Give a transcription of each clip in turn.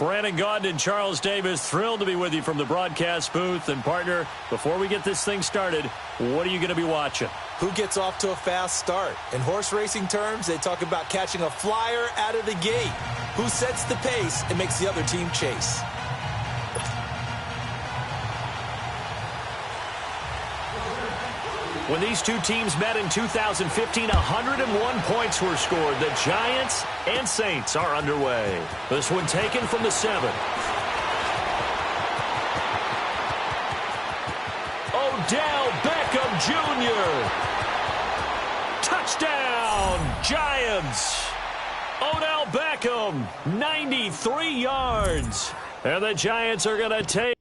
Brandon Gaudin and Charles Davis, thrilled to be with you from the broadcast booth. And, partner, before we get this thing started, what are you going to be watching? Who gets off to a fast start? In horse racing terms, they talk about catching a flyer out of the gate. Who sets the pace and makes the other team chase? When these two teams met in 2015, 101 points were scored. The Giants and Saints are underway. This one taken from the 7. Odell Beckham Jr. Touchdown, Giants. Odell Beckham, 93 yards. And the Giants are going to take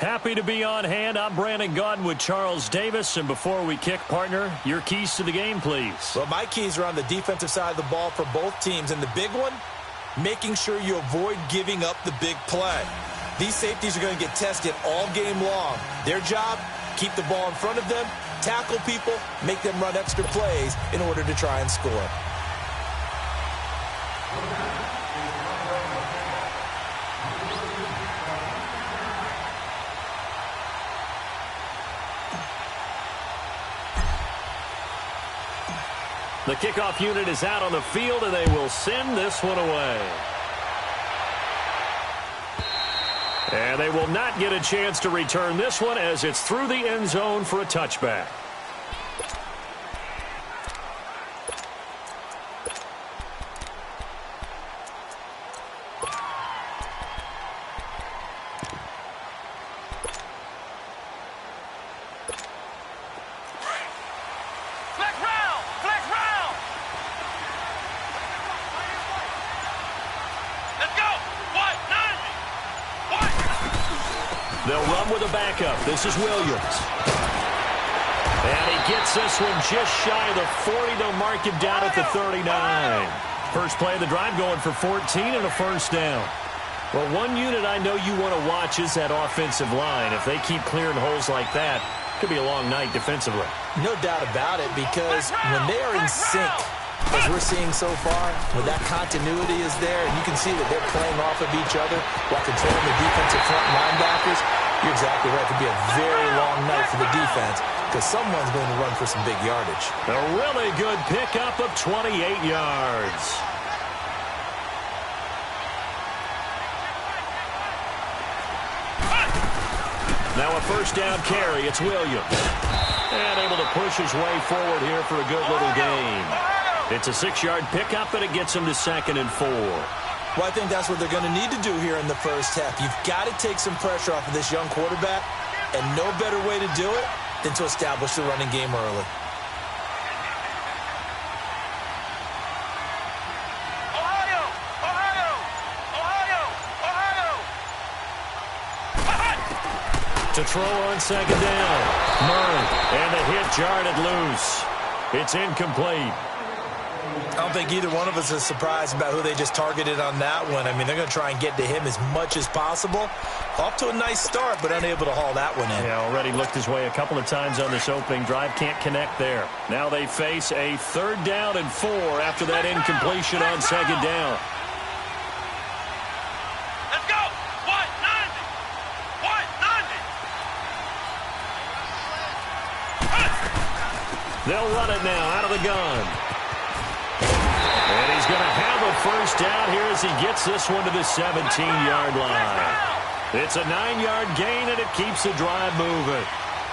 Happy to be on hand. I'm Brandon Gaudin with Charles Davis. And before we kick, partner, your keys to the game, please. Well, my keys are on the defensive side of the ball for both teams. And the big one, making sure you avoid giving up the big play. These safeties are going to get tested all game long. Their job, keep the ball in front of them, tackle people, make them run extra plays in order to try and score. The kickoff unit is out on the field, and they will send this one away. And they will not get a chance to return this one as it's through the end zone for a touchback. They'll run with a backup. This is Williams. And he gets this one just shy of the 40. They'll mark him down at the 39. First play of the drive going for 14 and a first down. Well, one unit I know you want to watch is that offensive line. If they keep clearing holes like that, it could be a long night defensively. No doubt about it, because when they are in sync, as we're seeing so far, when that continuity is there, and you can see that they're playing off of each other while controlling the defensive front linebackers, you're exactly right. It could be a very long night for the defense because someone's going to run for some big yardage. A really good pickup of 28 yards. Now a first down carry. It's Williams. And able to push his way forward here for a good little gain. It's a 6-yard pickup, and it gets him to 2nd and 4. Well, I think that's what they're going to need to do here in the first half. You've got to take some pressure off of this young quarterback, and no better way to do it than to establish the running game early. To throw on 2nd down. Murray, and the hit jarred it loose. It's incomplete. I don't think either one of us is surprised about who they just targeted on that one. I mean, they're going to try and get to him as much as possible. Off to a nice start, but unable to haul that one in. Yeah, already looked his way a couple of times on this opening drive. Can't connect there. Now they face a 3rd down and 4 after that incompletion on 2nd down. Let's go! 190! They'll run it now out of the gun. And he's going to have a first down here as he gets this one to the 17-yard line. It's a 9-yard gain, and it keeps the drive moving.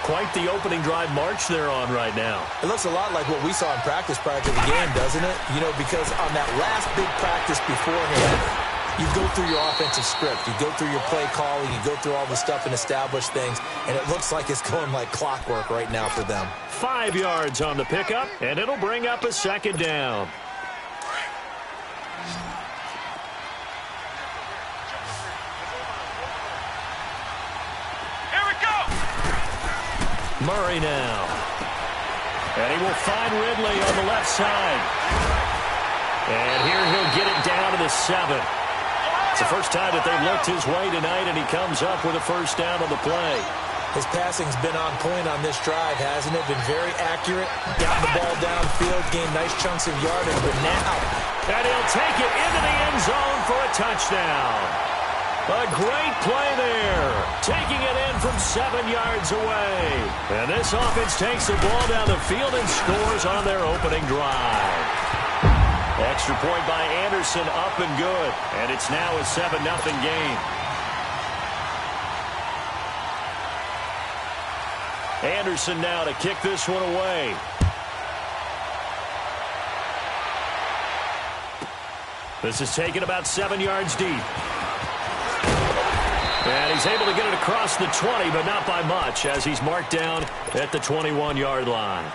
Quite the opening drive march they're on right now. It looks a lot like what we saw in practice prior to the game, doesn't it? You know, because on that last big practice beforehand, you go through your offensive script. You go through your play calling. You go through all the stuff and establish things. And it looks like it's going like clockwork right now for them. 5 yards on the pickup, and it'll bring up a 2nd down. Here we go! Murray now. And he will find Ridley on the left side. And here he'll get it down to the 7. It's the first time that they've looked his way tonight, and he comes up with a first down on the play. His passing's been on point on this drive, hasn't it? Been very accurate. Got the ball downfield, gained nice chunks of yardage, but now... And he'll take it into the end zone for a touchdown. A great play there. Taking it in from 7 yards away. And this offense takes the ball down the field and scores on their opening drive. Extra point by Anderson, up and good. And it's now a 7-0 game. Anderson now to kick this one away. This is taken about 7 yards deep. And he's able to get it across the 20, but not by much, as he's marked down at the 21-yard line.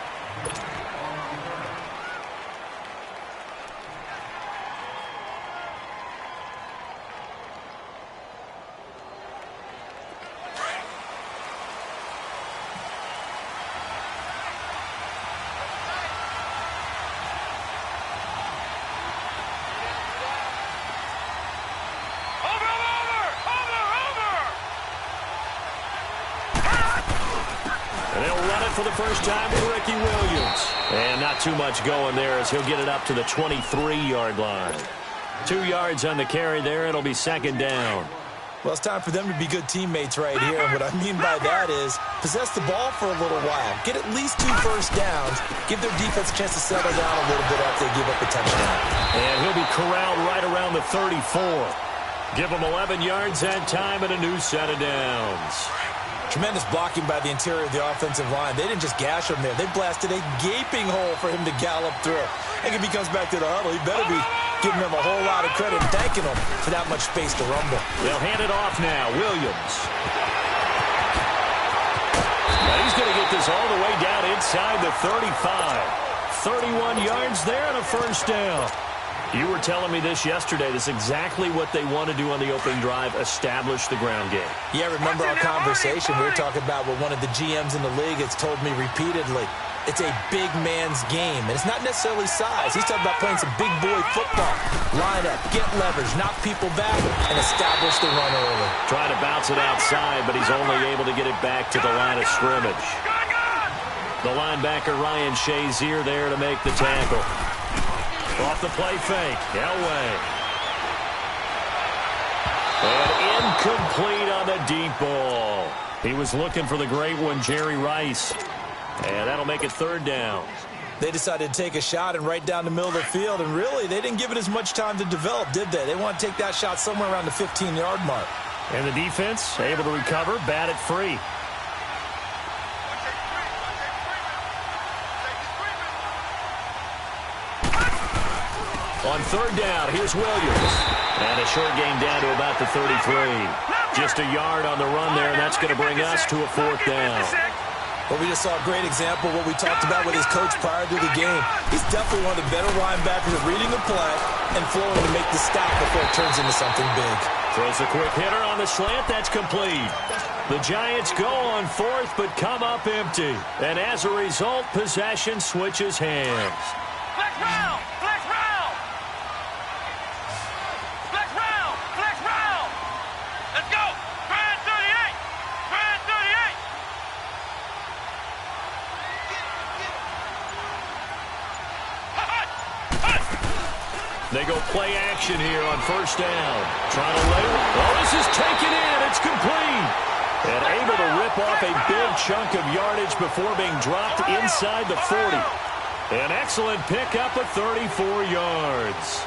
for the first time with Ricky Williams. And not too much going there as he'll get it up to the 23-yard line. 2 yards on the carry there. It'll be second down. Well, it's time for them to be good teammates right here. And what I mean by that is possess the ball for a little while. Get at least 2 first downs. Give their defense a chance to settle down a little bit after they give up a touchdown. And he'll be corralled right around the 34. Give him 11 yards that time and a new set of downs. Tremendous blocking by the interior of the offensive line. They didn't just gash him there. They blasted a gaping hole for him to gallop through. And if he comes back to the huddle, he better be giving them a whole lot of credit and thanking them for that much space to rumble. They'll hand it off now. Williams. Now he's going to get this all the way down inside the 35. 31 yards there and a first down. You were telling me this yesterday. This is exactly what they want to do on the opening drive, establish the ground game. Yeah, remember our conversation? We were talking about what one of the GMs in the league has told me repeatedly. It's a big man's game, and it's not necessarily size. He's talking about playing some big boy football. Line up, get leverage, knock people back, and establish the run early. Trying to bounce it outside, but he's only able to get it back to the line of scrimmage. The linebacker, Ryan Shazier, there to make the tackle. Off the play fake. Elway. And incomplete on the deep ball. He was looking for the great one, Jerry Rice. And that'll make it third down. They decided to take a shot and right down the middle of the field, and really, they didn't give it as much time to develop, did they? They want to take that shot somewhere around the 15-yard mark. And the defense able to recover, bat it free. On third down, here's Williams. And a short gain down to about the 33. Just a yard on the run there, and that's going to bring us to a fourth down. Well, we just saw a great example of what we talked about with his coach prior to the game. He's definitely one of the better linebackers at reading the play and flowing to make the stop before it turns into something big. Throws a quick hitter on the slant. That's complete. The Giants go on fourth, but come up empty. And as a result, possession switches hands. Flex round! Flex round! Flex round! Flex round! Let's go! Try 38! Try 38! They go play action here on first down. Trying to lay one. Oh, this is taken in. It's complete. And able to rip off a big chunk of yardage before being dropped inside the 40. An excellent pickup of 34 yards.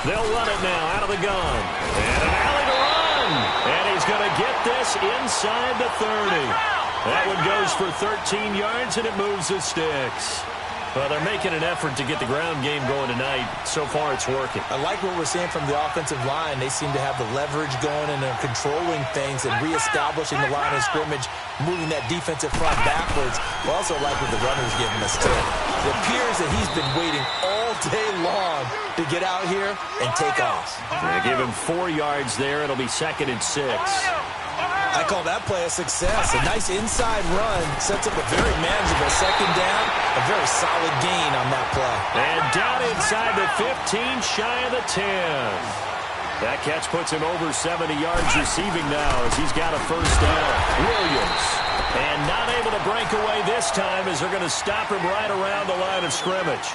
They'll run it now out of the gun. And an alley to run. And he's going to get this inside the 30. That one goes for 13 yards, and it moves the sticks. Well, they're making an effort to get the ground game going tonight. So far, it's working. I like what we're seeing from the offensive line. They seem to have the leverage going, and they're controlling things and reestablishing the line of scrimmage, moving that defensive front backwards. I also like what the runner's giving us, too. It appears that he's been waiting all day long to get out here and take off. They give him 4 yards there. It'll be 2nd and 6. I call that play a success. A nice inside run sets up a very manageable second down. A very solid gain on that play. And down inside the 15, shy of the 10. That catch puts him over 70 yards receiving now as he's got a first down. Williams. And not able to break away this time as they're going to stop him right around the line of scrimmage.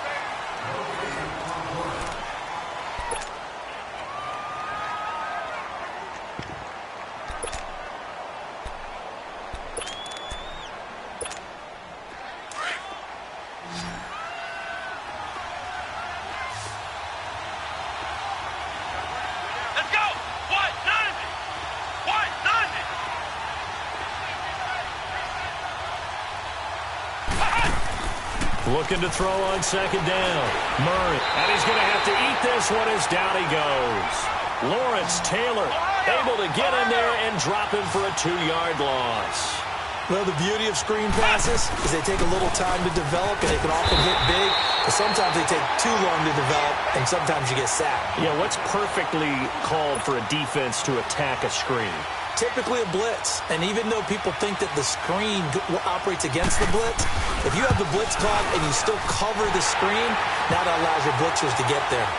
Looking to throw on second down. Murray. And he's going to have to eat this one as down he goes. Lawrence Taylor able to get in there and drop him for a 2-yard loss. Well, the beauty of screen passes is they take a little time to develop, and they can often hit big. But sometimes they take too long to develop, and sometimes you get sacked. Yeah, what's perfectly called for a defense to attack a screen? Typically a blitz, and even though people think that the screen operates against the blitz, if you have the blitz caught and you still cover the screen, now that allows your blitzers to get there.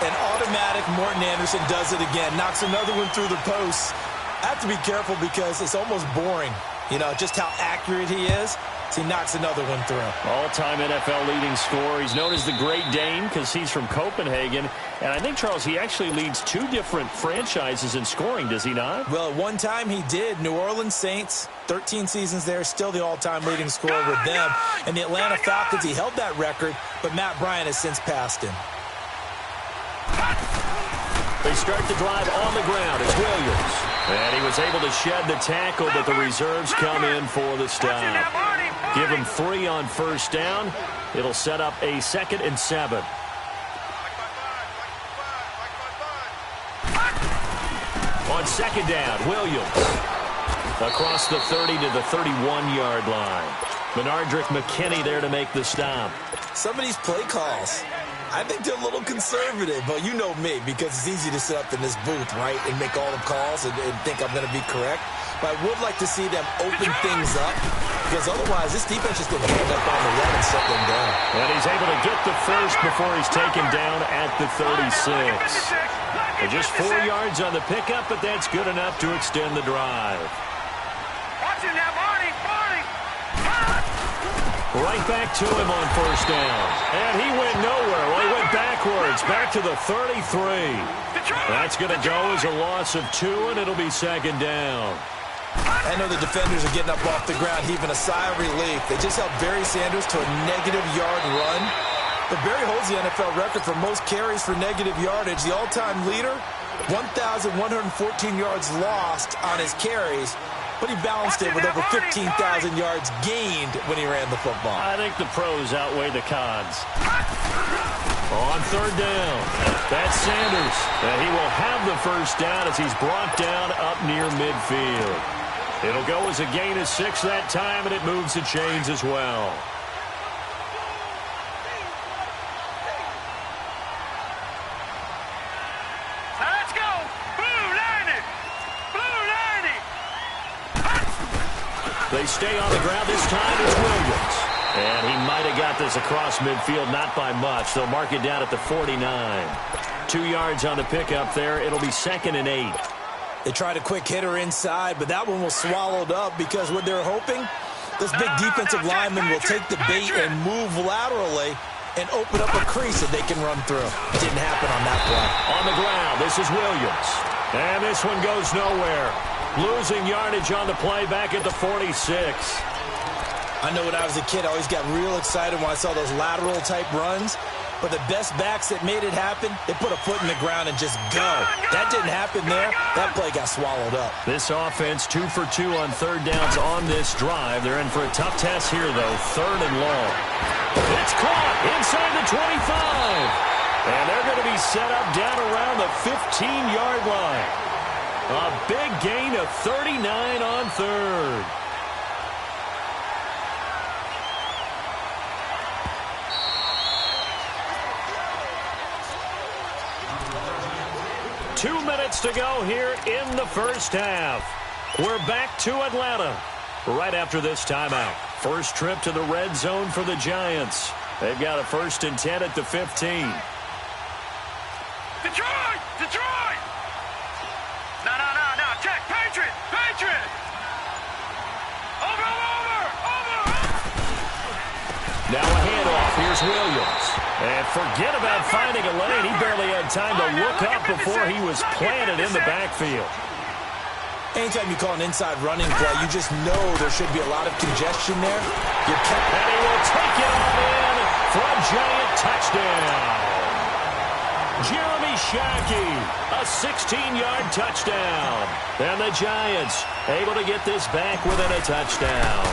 And automatic Morton Anderson does it again. Knocks another one through the post. I have to be careful because it's almost boring. You know, just how accurate he is. So he knocks another one through. All-time NFL leading scorer. He's known as the Great Dane because he's from Copenhagen. And I think, Charles, he actually leads 2 different franchises in scoring, does he not? Well, at one time he did. New Orleans Saints, 13 seasons there, still the all-time leading scorer with them. And the Atlanta Falcons, he held that record, but Matt Bryant has since passed him. They start the drive on the ground. It's Williams. And he was able to shed the tackle, but the reserves come in for the stop. Give him 3 on first down. It'll set up a 2nd and 7. On second down, Williams. Across the 30 to the 31-yard line. Benardrick McKinney there to make the stop. Some of these play calls, I think they're a little conservative, but you know me, because it's easy to sit up in this booth, right, and make all the calls and think I'm going to be correct. But I would like to see them open things up, because otherwise this defense is going to hand up on the run and shut them down. And he's able to get the first before he's taken down at the 36. And just 4 yards on the pickup, but that's good enough to extend the drive. Watch it now, Marty. Right back to him on first down. And he went nowhere. Well, he went backwards, back to the 33. That's going to go as a loss of 2, and it'll be second down. I know the defenders are getting up off the ground, heaving a sigh of relief. They just held Barry Sanders to a -yard run. But Barry holds the NFL record for most carries for negative yardage. The all-time leader, 1,114 yards lost on his carries. But he balanced it with over 15,000 yards gained when he ran the football. I think the pros outweigh the cons. On third down, that's Sanders. And he will have the first down as he's brought down up near midfield. It'll go as a gain of 6 that time, and it moves the chains as well. Let's go. Blue 90. Blue 90. They stay on the ground. This time it's Williams. And he might have got this across midfield, not by much. They'll mark it down at the 49. 2 yards on the pickup there. It'll be 2nd and 8. They tried a quick hitter inside, but that one was swallowed up because what they're hoping, this big defensive lineman will take the bait and move laterally and open up a crease that they can run through. It didn't happen on that play. On the ground, this is Williams. And this one goes nowhere. Losing yardage on the play back at the 46. I know when I was a kid, I always got real excited when I saw those lateral-type runs. But the best backs that made it happen, they put a foot in the ground and just go. That didn't happen there. That play got swallowed up. This offense 2 for 2 on third downs on this drive. They're in for a tough test here, though. 3rd and long. It's caught inside the 25. And they're going to be set up down around the 15-yard line. A big gain of 39 on 3rd. Two minutes to go here in the first half. We're back to Atlanta right after this timeout. First trip to the red zone for the Giants. They've got a 1st and 10 at the 15. Detroit! Detroit! No. Check. Patriot! Over! Now a handoff. Here's Williams. And forget about finding a lane. He barely had time to look up before he was planted in the backfield. Anytime you call an inside running play, you just know there should be a lot of congestion there. And he will take it on in for a Giant touchdown. Jeremy Shockey, a 16-yard touchdown. And the Giants able to get this back within a touchdown.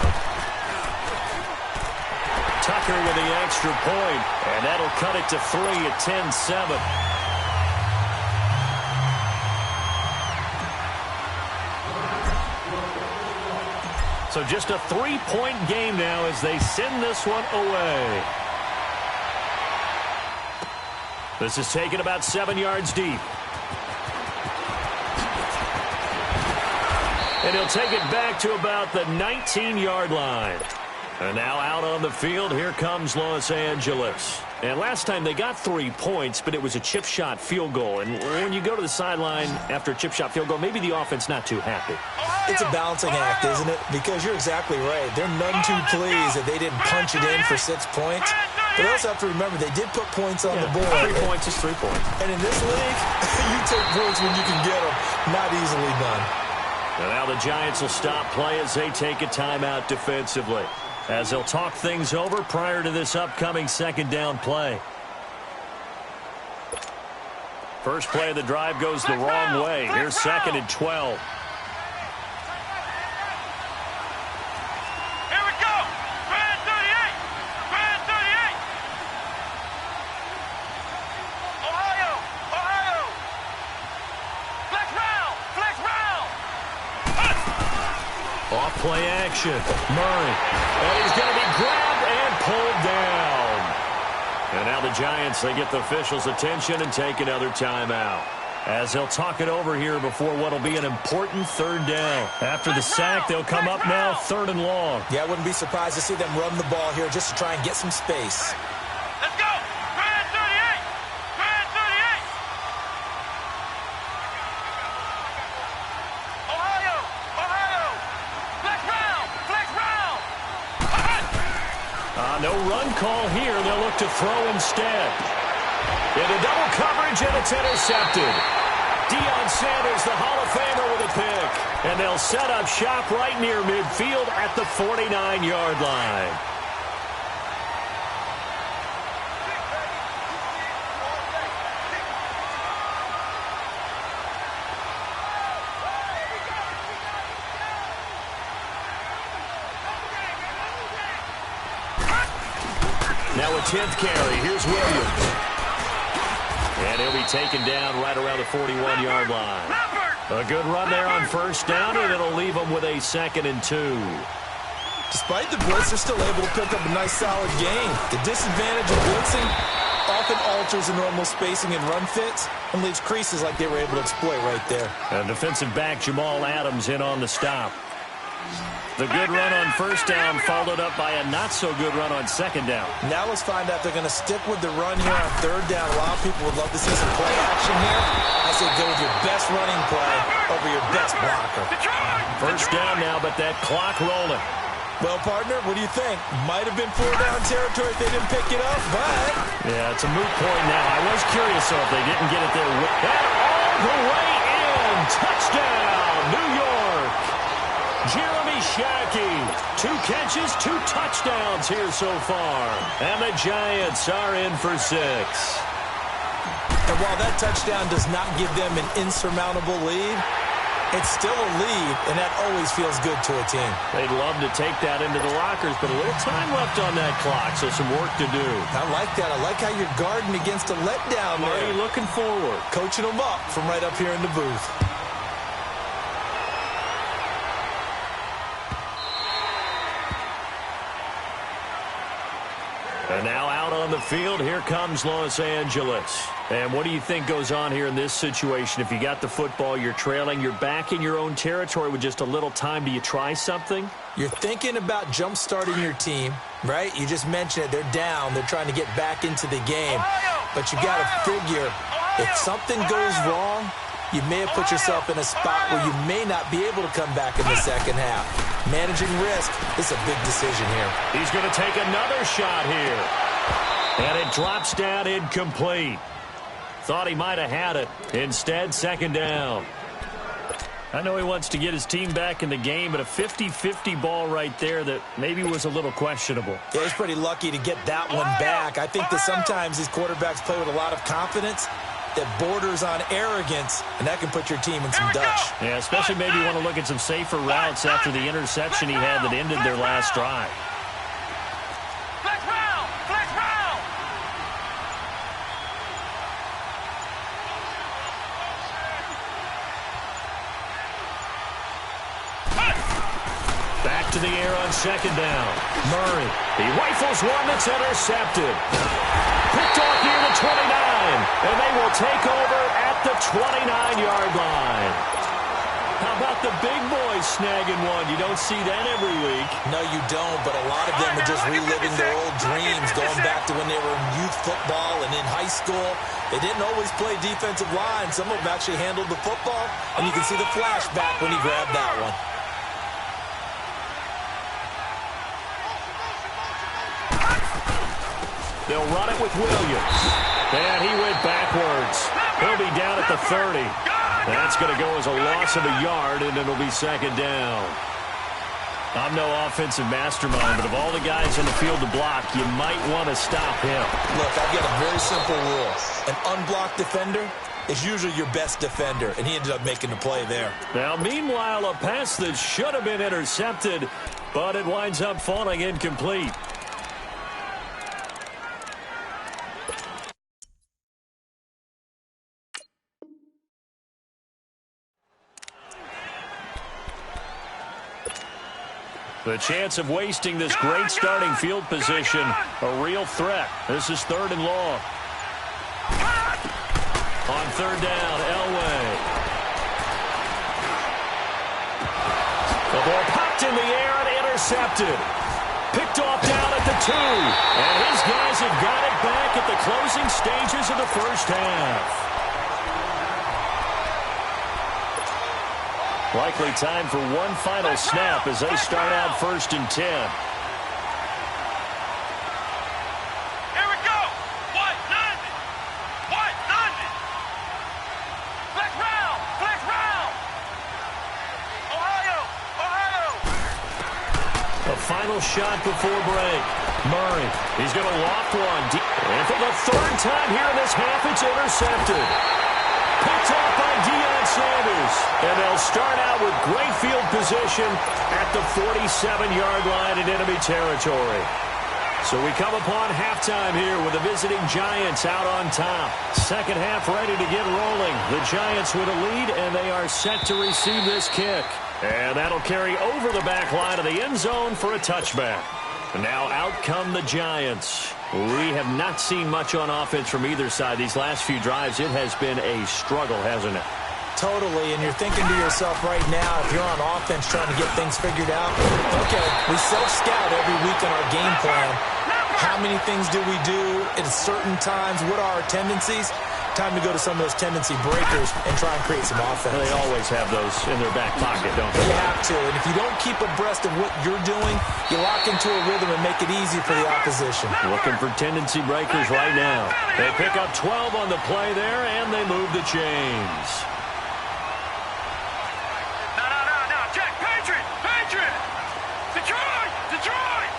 Tucker with the extra point, and that'll cut it to 3 at 10-7. So just a 3-point game now as they send this one away. This is taken about 7 yards deep. And he'll take it back to about the 19-yard line. And now out on the field, here comes Los Angeles. And last time they got 3 points, but it was a chip shot field goal. And when you go to the sideline after a chip shot field goal, maybe the offense not too happy. It's a balancing act, isn't it? Because you're exactly right. They're none too pleased that they didn't punch it in for 6 points. But also have to remember, they did put points on the board. 3 points is 3 points. And in this league, you take points when you can get them. Not easily done. And now the Giants will stop play as they take a timeout defensively, as they'll talk things over prior to this upcoming second down play. First play of the drive goes the wrong way. Here's 2nd and 12. Here we go. Grand 38. Grand 38. Ohio. Ohio. Flex round. Flex round. Off play action. Murray. And he's going to be grabbed and pulled down. And now the Giants, they get the officials' attention and take another timeout, as they'll talk it over here before what will be an important 3rd down. After the sack, they'll come up now 3rd and long. Yeah, I wouldn't be surprised to see them run the ball here just to try and get some space. Let's go. Grand 38. Grand 38. Ohio. Ohio. Flex round. Flex round. No run call here. They'll look to throw instead. Into double coverage, and it's intercepted. Deion Sanders, the Hall of Famer, with a pick. And they'll set up shop right near midfield at the 49-yard line. Now a 10th carry. Here's Williams. And he'll be taken down right around the 41-yard line. A good run there on 1st down, and it'll leave them with a 2nd and 2. Despite the blitz, they're still able to pick up a nice, solid gain. The disadvantage of blitzing often alters the normal spacing and run fits and leaves creases like they were able to exploit right there. And defensive back Jamal Adams in on the stop. The good run on 1st down followed up by a not-so-good run on 2nd down. Now let's find out if they're going to stick with the run here on 3rd down. A lot of people would love to see some play action here. I say go with your best running play over your best blocker. 1st down now, but that clock rolling. Well, partner, what do you think? Might have been 4-down territory if they didn't pick it up, but... Yeah, it's a moot point now. I was curious, though, if they didn't get it there. And all the way in. Touchdown, New York. Jeremy Shackey, 2 catches, 2 touchdowns here so far. And the Giants are in for 6. And while that touchdown does not give them an insurmountable lead, it's still a lead, and that always feels good to a team. They'd love to take that into the lockers, but a little time left on that clock, so some work to do. I like that. I like how you're guarding against a letdown there. Already looking forward. Coaching them up from right up here in the booth. And now out on the field, here comes Los Angeles. And what do you think goes on here in this situation? If you got the football, you're trailing, you're back in your own territory with just a little time. Do you try something? You're thinking about jump-starting your team, right? You just mentioned it. They're down. They're trying to get back into the game. But you got to figure, if something goes wrong, you may have put yourself in a spot where you may not be able to come back in the second half. Managing risk is a big decision here. He's going to take another shot here. And it drops down incomplete. Thought he might have had it. Instead, 2nd down. I know he wants to get his team back in the game, but a 50-50 ball right there that maybe was a little questionable. Yeah, he's pretty lucky to get that one back. I think that sometimes these quarterbacks play with a lot of confidence that borders on arrogance, and that can put your team in some dutch. Yeah, especially maybe you want to look at some safer routes after the interception he had that ended their last drive. Flex round. Flex round. Back to the air on 2nd down. Murray. He rifles one that's intercepted. Picked off near the 29, and they will take over at the 29-yard line. How about the big boys snagging one. You don't see that every week. No, you don't, but a lot of them are just reliving their old dreams, going back to when they were in youth football and in high school. They didn't always play defensive line. Some of them actually handled the football, and you can see the flashback when he grabbed that one. They'll run it with Williams. And he went backwards. He'll be down at the 30. That's going to go as a loss of a yard, and it'll be second down. I'm no offensive mastermind, but of all the guys in the field to block, you might want to stop him. Look, I've got a very simple rule. An unblocked defender is usually your best defender, and he ended up making the play there. Now, meanwhile, a pass that should have been intercepted, but it winds up falling incomplete. The chance of wasting this great starting field position, a real threat. This is third and long. On third down, Elway. The ball popped in the air and intercepted. Picked off down at the 2. And his guys have got it back at the closing stages of the first half. Likely time for one final snap as they start out 1st and 10. Here we go. White, London. White, London. Flex round. Flex round. Ohio. Ohio. A final shot before break. Murray. He's going to loft one. And for the third time here in this half, it's intercepted. Picked off by Deion Sanders. And they'll start out with great field position at the 47-yard line in enemy territory. So we come upon halftime here with the visiting Giants out on top. Second half ready to get rolling. The Giants with a lead, and they are set to receive this kick. And that'll carry over the back line of the end zone for a touchback. And now out come the Giants. We have not seen much on offense from either side. These last few drives, it has been a struggle, hasn't it? Totally, and you're thinking to yourself right now, if you're on offense trying to get things figured out, okay, we self-scout every week on our game plan. How many things do we do at certain times? What are our tendencies? Time to go to some of those tendency breakers and try and create some offense. They always have those in their back pocket, don't they? You have to, and if you don't keep abreast of what you're doing, you lock into a rhythm and make it easy for the opposition. Looking for tendency breakers right now. They pick up 12 on the play there, and they move the chains. No. Jack, Patriot. Patriot. Detroit. Detroit.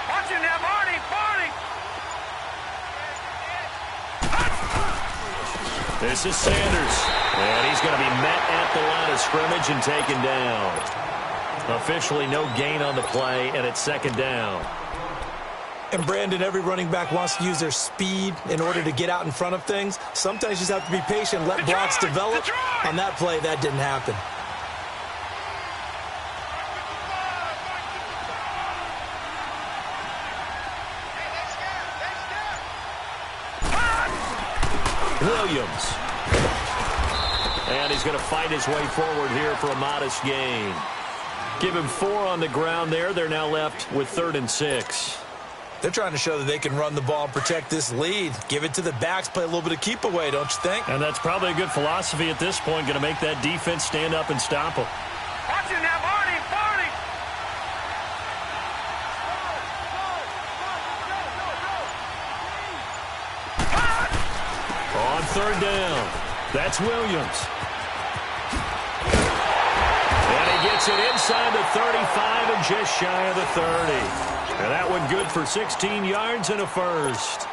Watch him now, Marty. Marty. This is Sanders. And he's going to be met at the line of scrimmage and taken down. Officially no gain on the play, and it's second down. And, Brandon, every running back wants to use their speed in order to get out in front of things. Sometimes you just have to be patient, let blocks develop. On that play, that didn't happen. Williams. And he's going to fight his way forward here for a modest gain. Give him 4 on the ground there. They're now left with 3rd and 6. They're trying to show that they can run the ball and protect this lead. Give it to the backs, play a little bit of keep away, don't you think? And that's probably a good philosophy at this point, going to make that defense stand up and stop them. Watch him now, Marty. Marty. On third down, that's Williams. And he gets it inside the 35 and just shy of the 30. And that one good for 16 yards and a first.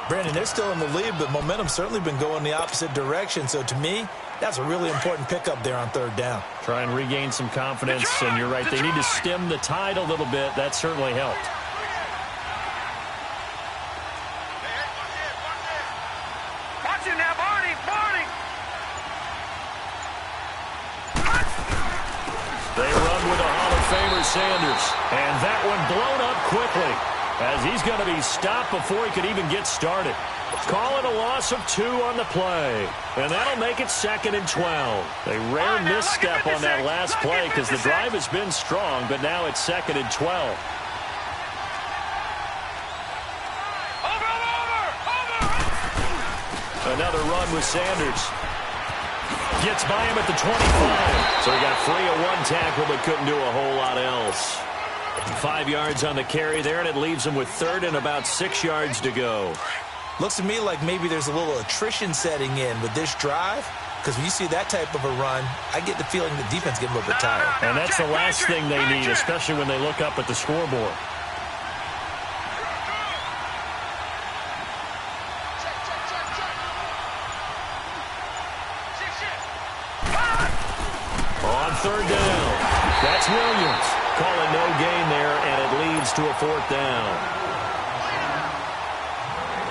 Brandon, they're still in the lead, but momentum's certainly been going the opposite direction. So to me, that's a really important pickup there on third down. Try and regain some confidence, and you're right. They need to stem the tide a little bit. That certainly helped. Watch him now, Marty. Marty. They run with a Hall of Famer, Sanders. And that one blown up quickly. as he's going to be stopped before he could even get started. Call it a loss of 2 on the play, and that'll make it 2nd and 12. A rare misstep on that last play because the drive has been strong, but now it's 2nd and 12. Another run with Sanders. Gets by him at the 25. So he got free of 1 tackle but couldn't do a whole lot else. 5 yards on the carry there, and it leaves him with 3rd and about 6 yards to go. Looks to me like maybe there's a little attrition setting in with this drive, because when you see that type of a run, I get the feeling the defense getting a little bit tired. And that's the last thing they need, especially when they look up at the scoreboard. On 3rd down, that's Williams. Calling no gain there, and it leads to a 4th down.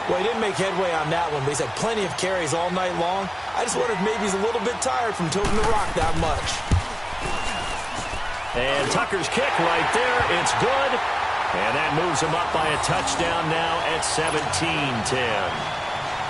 Well, he didn't make headway on that one, but he's had plenty of carries all night long. I just wonder if maybe he's a little bit tired from toting the rock that much. And Tucker's kick right there. It's good. And that moves him up by a touchdown now at 17-10.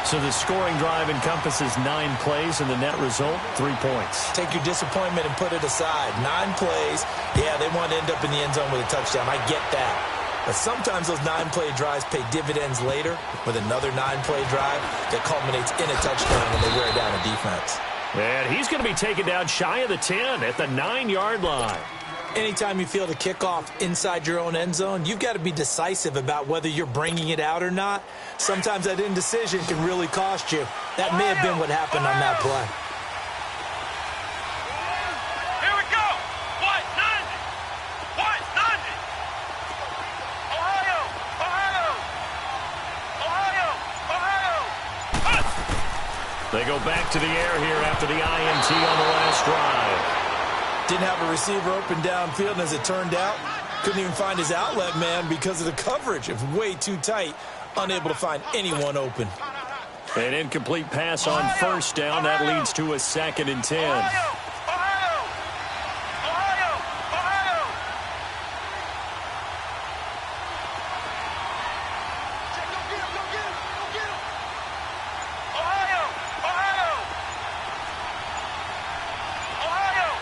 So the scoring drive encompasses 9 plays, and the net result, 3 points. Take your disappointment and put it aside. 9 plays. Yeah, they want to end up in the end zone with a touchdown. I get that. But sometimes those 9-play drives pay dividends later with another 9-play drive that culminates in a touchdown when they wear down a defense. And he's going to be taken down shy of the 10 at the 9-yard line. Anytime you feel the kickoff inside your own end zone, you've got to be decisive about whether you're bringing it out or not. Sometimes that indecision can really cost you. That may have been what happened on that play. Here we go. What? 90. What? 90. Ohio. Ohio. Ohio. Ohio. They go back to the air here after the INT on the last drive. Didn't have a receiver open downfield, and as it turned out, couldn't even find his outlet man because of the coverage. It was way too tight, unable to find anyone open. An incomplete pass on 1st down. That leads to a 2nd and 10. Ohio. Ohio. Ohio. Ohio. Go get him. Go get him. Go get him. Ohio. Ohio. Ohio.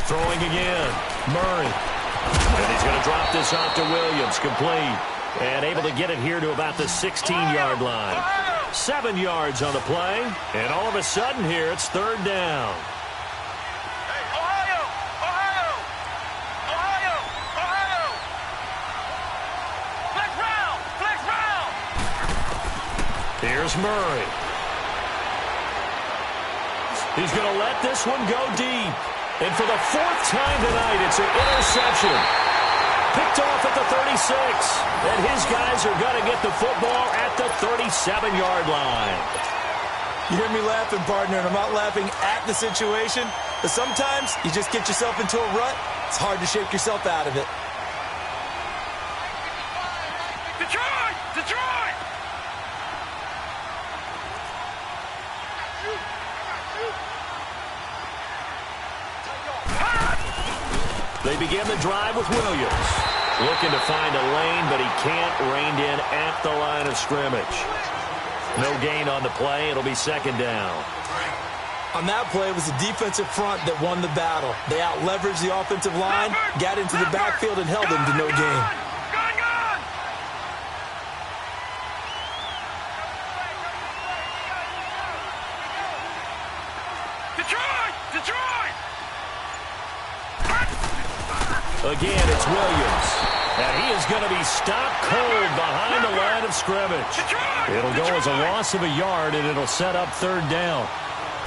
Throwing again. Murray. And he's going to drop this off to Williams. Complete. And able to get it here to about the 16-yard line. 7 yards on the play. And all of a sudden here, it's 3rd down. Ohio. Ohio. Ohio. Ohio. Flex round. Flex round. Here's Murray. He's going to let this one go deep. And for the 4th time tonight, it's an interception. Picked off at the 36. And his guys are going to get the football at the 37-yard line. You hear me laughing, partner, and I'm not laughing at the situation, but sometimes you just get yourself into a rut. It's hard to shake yourself out of it. Detroit! Detroit! They begin the drive with Williams. Looking to find a lane, but he can't rein in at the line of scrimmage. No gain on the play. It'll be 2nd down. On that play, it was the defensive front that won the battle. They out-leveraged the offensive line, got into the backfield, and held them to no gain. Gun! Detroit! Detroit! Again, it's Williams. And he is going to be stopped cold behind the line of scrimmage. It'll go as a loss of a yard, and it'll set up 3rd down.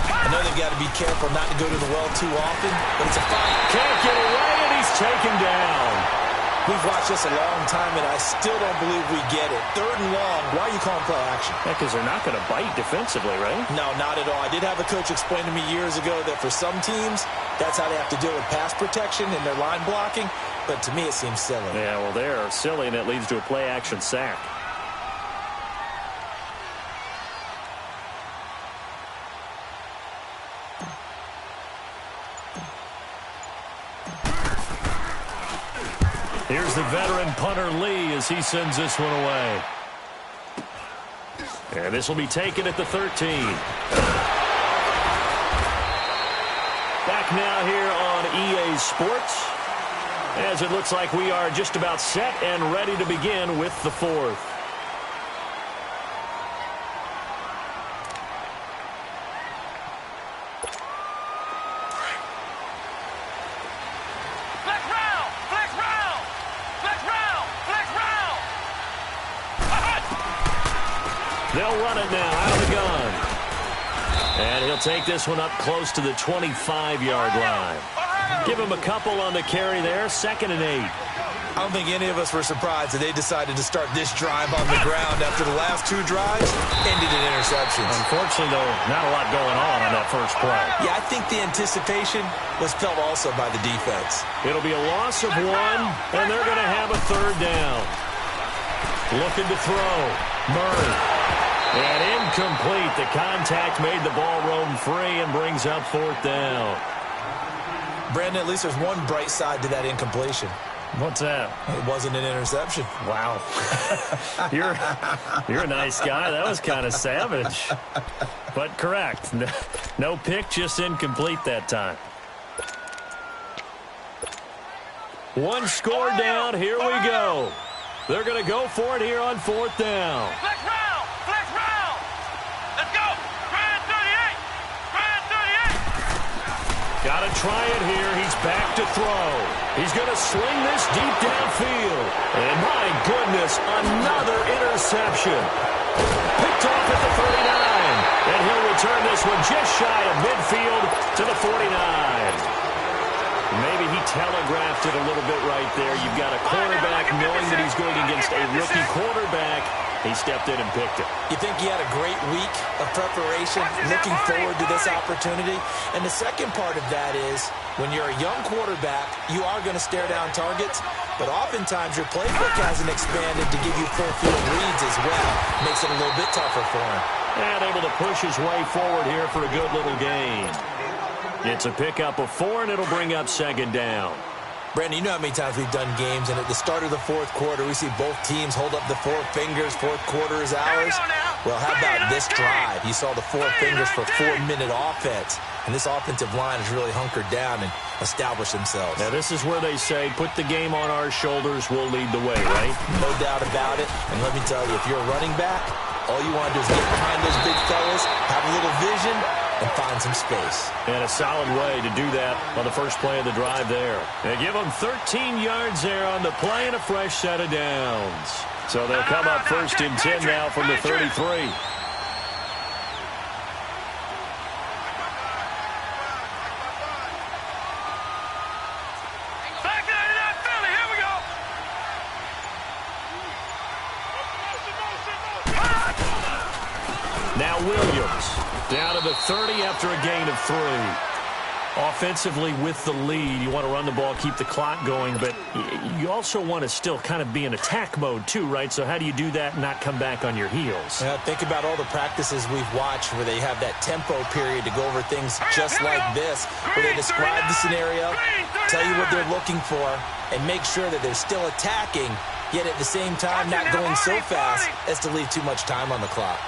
I know they've got to be careful not to go to the well too often, but it's a fight. Can't get away, and he's taken down. We've watched this a long time, and I still don't believe we get it. 3rd and long. Why are you calling play action? Yeah, because they're not going to bite defensively, right? No, not at all. I did have a coach explain to me years ago that for some teams, that's how they have to deal with pass protection and their line blocking. But to me, it seems silly. Yeah, well, they're silly, and it leads to a play-action sack. Here's the veteran punter Lee as he sends this one away. And this will be taken at the 13. Back now here on EA Sports, as it looks like we are just about set and ready to begin with the fourth. They'll run it now out of the gun. And he'll take this one up close to the 25-yard line. Give him a couple on the carry there, 2nd and 8. I don't think any of us were surprised that they decided to start this drive on the ground after the last 2 drives ended in interceptions. Unfortunately, though, not a lot going on that first play. Yeah, I think the anticipation was felt also by the defense. It'll be a loss of 1, and they're going to have a 3rd down. Looking to throw. Murray. And incomplete. The contact made the ball roam free and brings up 4th down. Brandon, at least there's one bright side to that incompletion. What's that? It wasn't an interception. Wow. You're a nice guy. That was kind of savage. But correct. No pick, just incomplete that time. 1 score down. Here we go. They're going to go for it here on 4th down. Flex round! Flex round! Let's go! Try it 38! Try it 38! Got to try it here. He's back to throw. He's going to sling this deep downfield. And my goodness, another interception. Picked off at the 39. And he'll return this one just shy of midfield to the 49. Maybe he telegraphed it a little bit right there. You've got a quarterback knowing that he's going against a rookie quarterback. He stepped in and picked it. You think he had a great week of preparation, looking forward to this opportunity? And the second part of that is, when you're a young quarterback, you are going to stare down targets, but oftentimes your playbook hasn't expanded to give you full field reads as well. Makes it a little bit tougher for him. And able to push his way forward here for a good little gain. It's a pickup of 4, and it'll bring up 2nd down. Brandon, you know how many times we've done games, and at the start of the 4th quarter, we see both teams hold up the 4 fingers, 4th quarter is ours. Well, how about this drive? You saw the 4 fingers for 4-minute offense, and this offensive line has really hunkered down and established themselves. Now, this is where they say, put the game on our shoulders, we'll lead the way, right? No doubt about it, and let me tell you, if you're a running back, all you want to do is get behind those big fellas, have a little vision, and find some space. And a solid way to do that on the first play of the drive there. They give them 13 yards there on the play and a fresh set of downs. So they'll come up 1st and 10 now from the 33. Now Williams down to the 30 after a gain of 3. Offensively with the lead, you want to run the ball, keep the clock going, but you also want to still kind of be in attack mode too, right? So how do you do that and not come back on your heels? Yeah, think about all the practices we've watched where they have that tempo period to go over things just like this, where they describe the scenario, tell you what they're looking for, and make sure that they're still attacking, yet at the same time not going so fast as to leave too much time on the clock.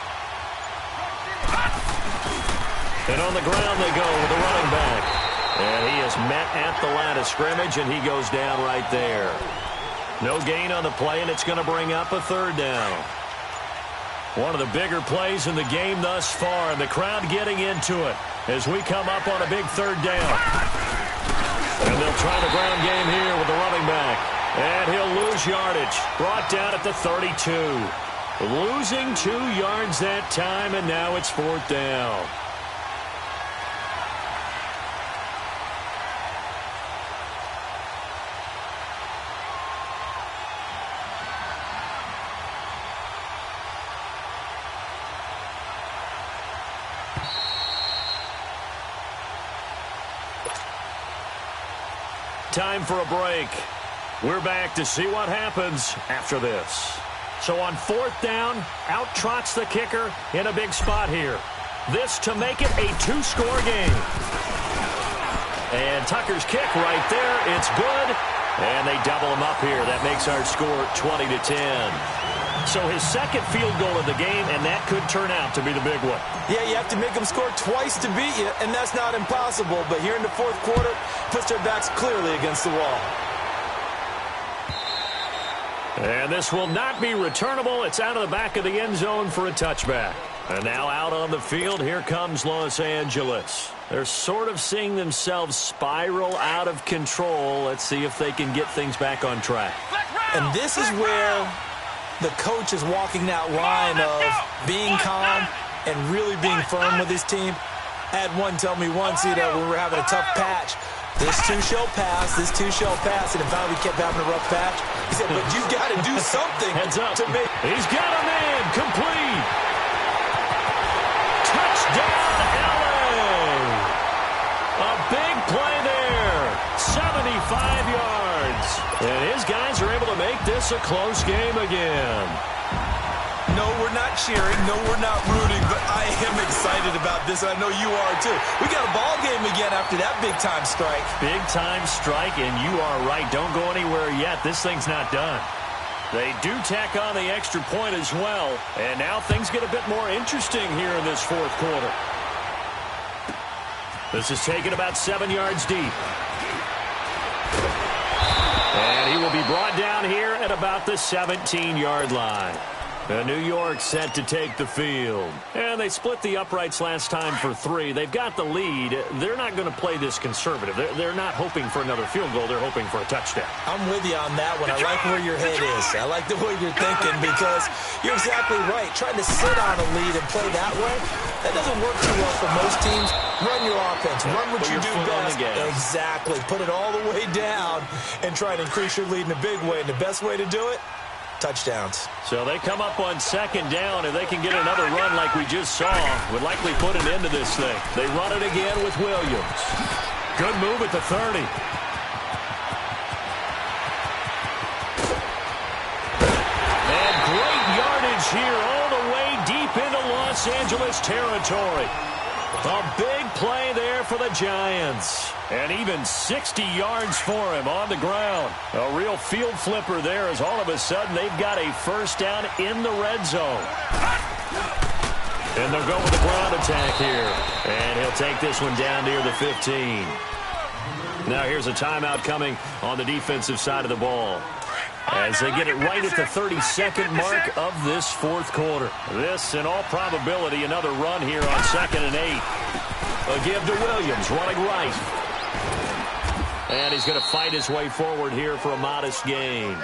And on the ground they go with the running back. And he is met at the line of scrimmage, and he goes down right there. No gain on the play, and it's going to bring up a 3rd down. One of the bigger plays in the game thus far, and the crowd getting into it as we come up on a big 3rd down. And they'll try the ground game here with the running back. And he'll lose yardage. Brought down at the 32. Losing 2 yards that time, and now it's 4th down. Time for a break. We're back to see what happens after this. So on 4th down, out trots the kicker in a big spot here. This to make it a 2-score game. And Tucker's kick right there, it's good. And they double him up here. That makes our score 20-10. So his second field goal of the game, and that could turn out to be the big one. Yeah, you have to make them score twice to beat you, and that's not impossible. But here in the fourth quarter, puts their backs clearly against the wall. And this will not be returnable. It's out of the back of the end zone for a touchback. And now out on the field, here comes Los Angeles. They're sort of seeing themselves spiral out of control. Let's see if they can get things back on track. And this is where the coach is walking that line of being calm and really being firm with his team. I had one tell me once, when we were having a tough patch, this too shall pass, this too shall pass, and then finally we kept having a rough patch. He said, but you got to do something. Heads up. To make. He's got a man, complete. Touchdown, LA. A big play there, 75 yards. And his guys are able to make this a close game again. No, we're not cheering. No, we're not rooting. But I am excited about this. I know you are, too. We got a ball game again after that big-time strike. Big-time strike, and you are right. Don't go anywhere yet. This thing's not done. They do tack on the extra point as well. And now things get a bit more interesting here in this fourth quarter. This is taken about 7 yards deep. And he will be brought down here at about the 17-yard line. New York set to take the field. And they split the uprights last time for 3. They've got the lead. They're not going to play this conservative. They're not hoping for another field goal. They're hoping for a touchdown. I'm with you on that one. I like where your head is. I like the way you're thinking because you're exactly right. Trying to sit on a lead and play that way, that doesn't work too well for most teams. Run your offense. Run what you do best. Exactly. Put it all the way down and try to increase your lead in a big way. And the best way to do it, touchdowns. So they come up on second down, and they can get another run like we just saw. Would likely put an end to this thing. They run it again with Williams. Good move at the 30. And great yardage here all the way deep into Los Angeles territory. A big play there for the Giants. And even 60 yards for him on the ground. A real field flipper there as all of a sudden they've got a first down in the red zone. And they'll go with the ground attack here. And he'll take this one down near the 15. Now here's a timeout coming on the defensive side of the ball, as they get it right at the 32nd mark of this fourth quarter. This, in all probability, another run here on 2nd and 8. A give to Williams, running right. And he's going to fight his way forward here for a modest gain.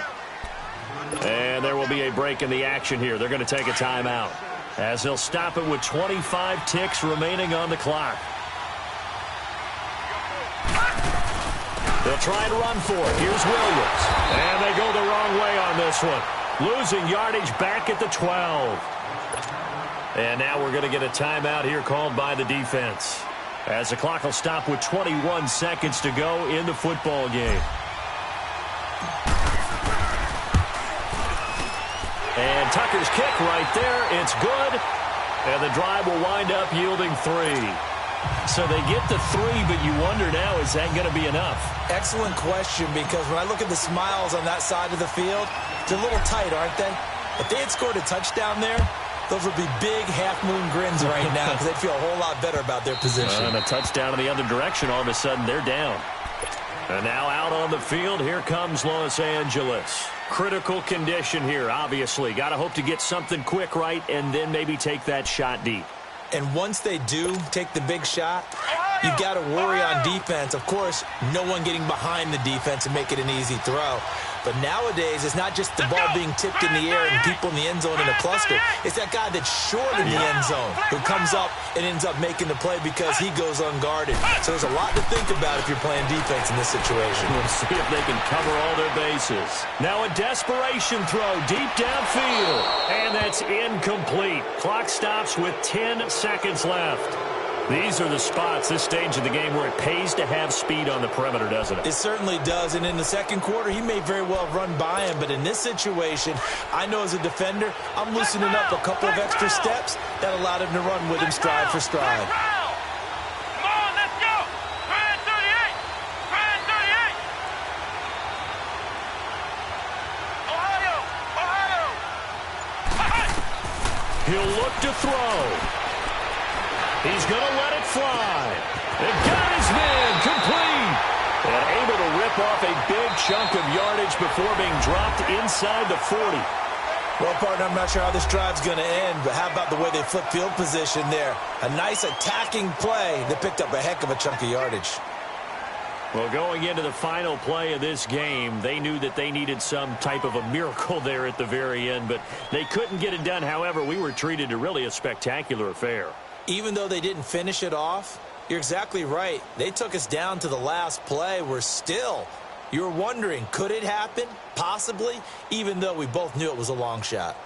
And there will be a break in the action here. They're going to take a timeout, as they'll stop it with 25 ticks remaining on the clock. They'll try and run for it. Here's Williams. And they go the wrong way on this one. Losing yardage back at the 12. And now we're going to get a timeout here called by the defense, as the clock will stop with 21 seconds to go in the football game. And Tucker's kick right there. It's good. And the drive will wind up yielding 3. So they get the 3, but you wonder now, is that going to be enough? Excellent question, because when I look at the smiles on that side of the field, they're a little tight, aren't they? If they had scored a touchdown there, those would be big half-moon grins right now, because they'd feel a whole lot better about their position. And a touchdown in the other direction, all of a sudden they're down. And now out on the field, here comes Los Angeles. Critical condition here, obviously. Got to hope to get something quick right, and then maybe take that shot deep. And once they do take the big shot, you've got to worry on defense. Of course, no one getting behind the defense and make it an easy throw. But nowadays, it's not just the ball being tipped in the air and people in the end zone in a cluster. It's that guy that's short in the end zone who comes up and ends up making the play because he goes unguarded. So there's a lot to think about if you're playing defense in this situation. We'll see if they can cover all their bases. Now a desperation throw deep downfield. And that's incomplete. Clock stops with 10 seconds left. These are the spots, this stage of the game, where it pays to have speed on the perimeter, doesn't it? It certainly does. And in the second quarter, he may very well run by him. But in this situation, I know as a defender, I'm loosening up a couple of extra steps that allowed him to run with him stride for stride. Come on, let's go. Try 38. Try 38. He'll look to throw. He's going to let it fly. And got his man complete. And able to rip off a big chunk of yardage before being dropped inside the 40. Well, partner, I'm not sure how this drive's going to end, but how about the way they flip field position there? A nice attacking play that picked up a heck of a chunk of yardage. Well, going into the final play of this game, they knew that they needed some type of a miracle there at the very end, but they couldn't get it done. However, we were treated to really a spectacular affair. Even though they didn't finish it off, you're exactly right. They took us down to the last play. We're still, you're wondering, could it happen? Possibly, even though we both knew it was a long shot.